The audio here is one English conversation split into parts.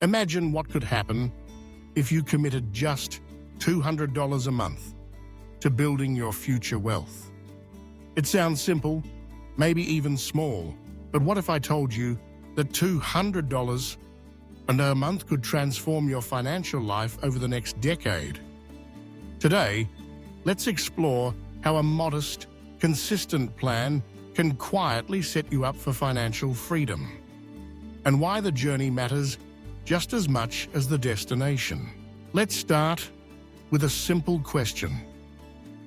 Imagine what could happen if you committed just $200 a month to building your future wealth. It sounds simple, maybe even small, but what if I told you that $200 a month could transform your financial life over the next decade? Today, let's explore how a modest, consistent plan can quietly set you up for financial freedom, and why the journey matters just as much as the destination. Let's start with a simple question.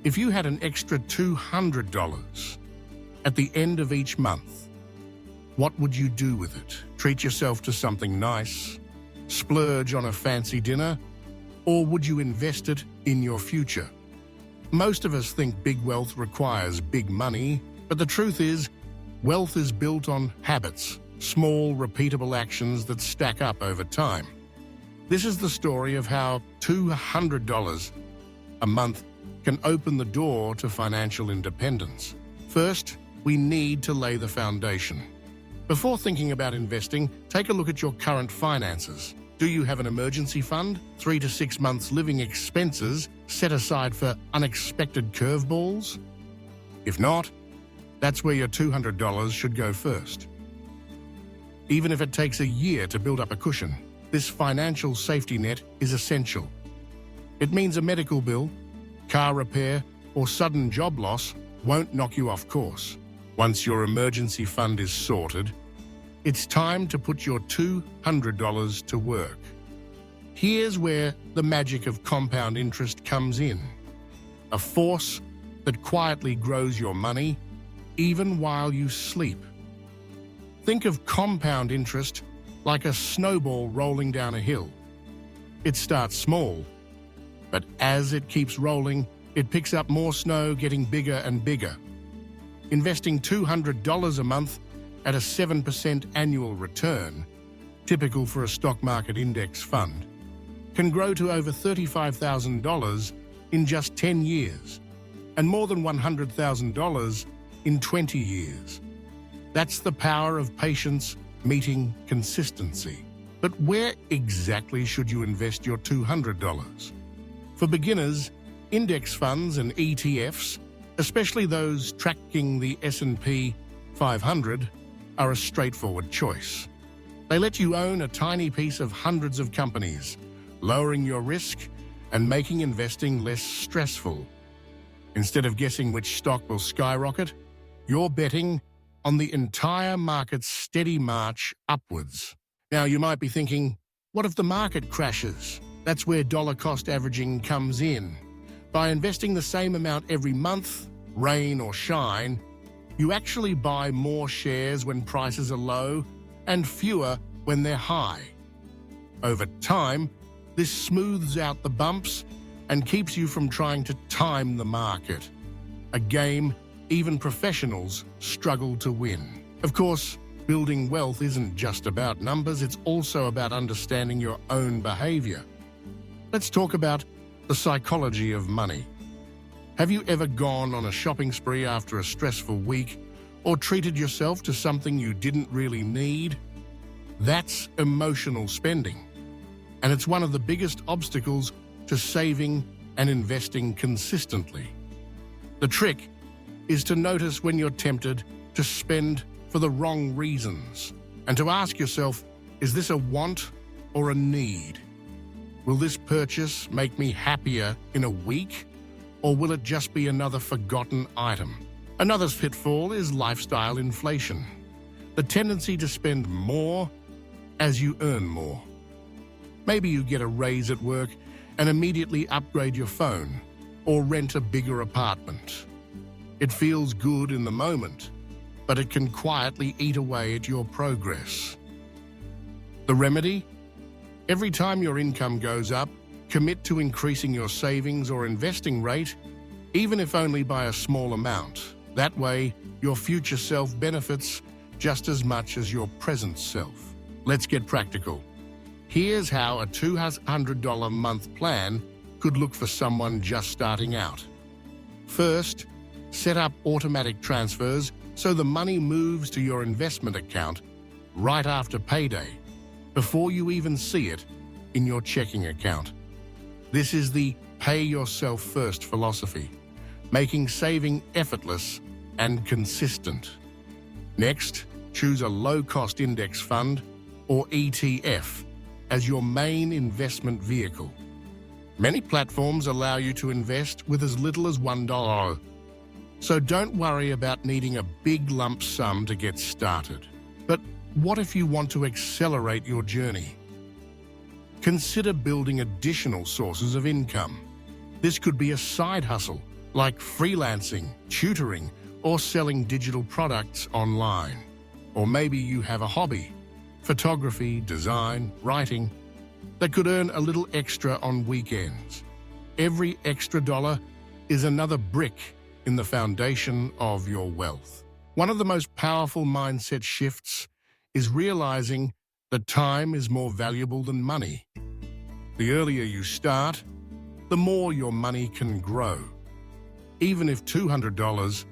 If you had an extra $200 at the end of each month, what would you do with it? Treat yourself to something nice, splurge on a fancy dinner, or would you invest it in your future? Most of us think big wealth requires big money, but the truth is, wealth is built on habits, small, repeatable actions that stack up over time. This is the story of how $200 a month can open the door to financial independence. First, we need to lay the foundation. Before thinking about investing, take a look at your current finances. Do you have an emergency fund, 3 to 6 months living expenses set aside for unexpected curveballs? If not, that's where your $200 should go first. Even if it takes a year to build up a cushion, this financial safety net is essential. It means a medical bill, car repair, or sudden job loss won't knock you off course. Once your emergency fund is sorted, it's time to put your $200 to work. Here's where the magic of compound interest comes in, a force that quietly grows your money even while you sleep. Think of compound interest like a snowball rolling down a hill. It starts small, but as it keeps rolling, it picks up more snow, getting bigger and bigger. Investing $200 a month at a 7% annual return, typical for a stock market index fund, can grow to over $35,000 in just 10 years, and more than $100,000 in 20 years. That's the power of patience meeting consistency. But where exactly should you invest your $200? For beginners, index funds and ETFs, especially those tracking the S&P 500, are a straightforward choice. They let you own a tiny piece of hundreds of companies, lowering your risk and making investing less stressful. Instead of guessing which stock will skyrocket, you're betting on the entire market's steady march upwards. Now, you might be thinking, what if the market crashes? That's where dollar-cost averaging comes in. By investing the same amount every month, rain or shine, you actually buy more shares when prices are low and fewer when they're high. Over time, this smooths out the bumps and keeps you from trying to time the market, a game even professionals struggle to win. Of course, building wealth isn't just about numbers, it's also about understanding your own behavior. Let's talk about the psychology of money. Have you ever gone on a shopping spree after a stressful week, or treated yourself to something you didn't really need? That's emotional spending, and it's one of the biggest obstacles to saving and investing consistently. The trick is to notice when you're tempted to spend for the wrong reasons, and to ask yourself, is this a want or a need? Will this purchase make me happier in a week, or will it just be another forgotten item? Another pitfall is lifestyle inflation, the tendency to spend more as you earn more. Maybe you get a raise at work and immediately upgrade your phone or rent a bigger apartment. It feels good in the moment, but it can quietly eat away at your progress. The remedy? Every time your income goes up, commit to increasing your savings or investing rate, even if only by a small amount. That way, your future self benefits just as much as your present self. Let's get practical. Here's how a $200 a month plan could look for someone just starting out. First, set up automatic transfers so the money moves to your investment account right after payday. before you even see it in your checking account. This is the pay yourself first philosophy, making saving effortless and consistent. Next, choose a low-cost index fund or ETF as your main investment vehicle. Many platforms allow you to invest with as little as $1, so don't worry about needing a big lump sum to get started. But what if you want to accelerate your journey? Consider building additional sources of income. This could be a side hustle, like freelancing, tutoring, or selling digital products online. Or maybe you have a hobby, photography, design, writing, that could earn a little extra on weekends. Every extra dollar is another brick in the foundation of your wealth. One of the most powerful mindset shifts is realizing that time is more valuable than money. The earlier you start, the more your money can grow. Even if $200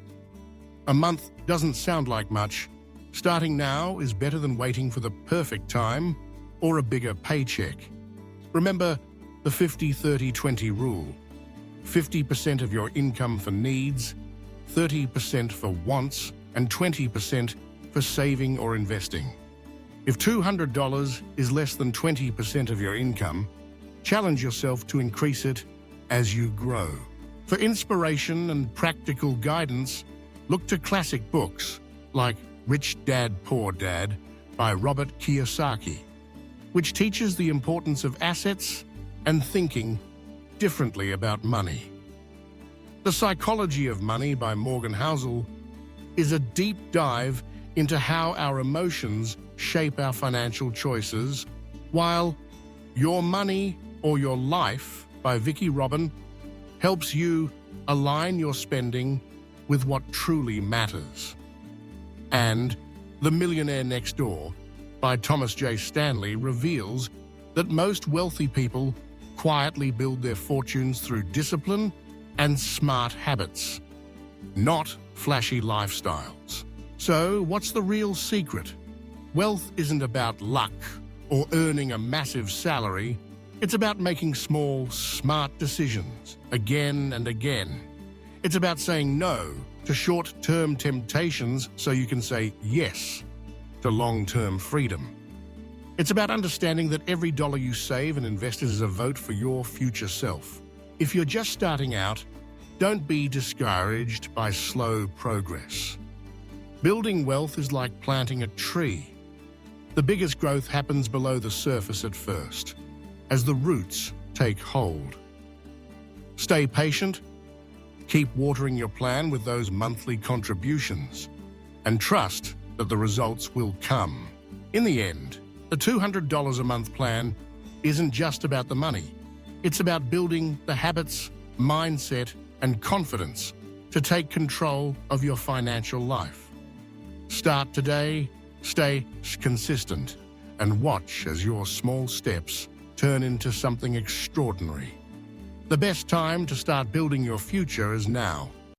a month doesn't sound like much, starting now is better than waiting for the perfect time or a bigger paycheck. Remember the 50-30-20 rule. 50% of your income for needs, 30% for wants, and 20% for saving or investing. If $200 is less than 20% of your income, challenge yourself to increase it as you grow. For inspiration and practical guidance, look to classic books like Rich Dad, Poor Dad by Robert Kiyosaki, which teaches the importance of assets and thinking differently about money. The Psychology of Money by Morgan Housel is a deep dive into how our emotions shape our financial choices, while Your Money or Your Life by Vicki Robin helps you align your spending with what truly matters. And The Millionaire Next Door by Thomas J. Stanley reveals that most wealthy people quietly build their fortunes through discipline and smart habits, not flashy lifestyles. So, what's the real secret? Wealth isn't about luck or earning a massive salary. It's about making small, smart decisions again and again. It's about saying no to short-term temptations so you can say yes to long-term freedom. It's about understanding that every dollar you save and invest is a vote for your future self. If you're just starting out, don't be discouraged by slow progress. Building wealth is like planting a tree. The biggest growth happens below the surface at first, as the roots take hold. Stay patient, keep watering your plan with those monthly contributions, and trust that the results will come. In the end, the $200 a month plan isn't just about the money. It's about building the habits, mindset, and confidence to take control of your financial life. Start today, stay consistent, and watch as your small steps turn into something extraordinary. The best time to start building your future is now.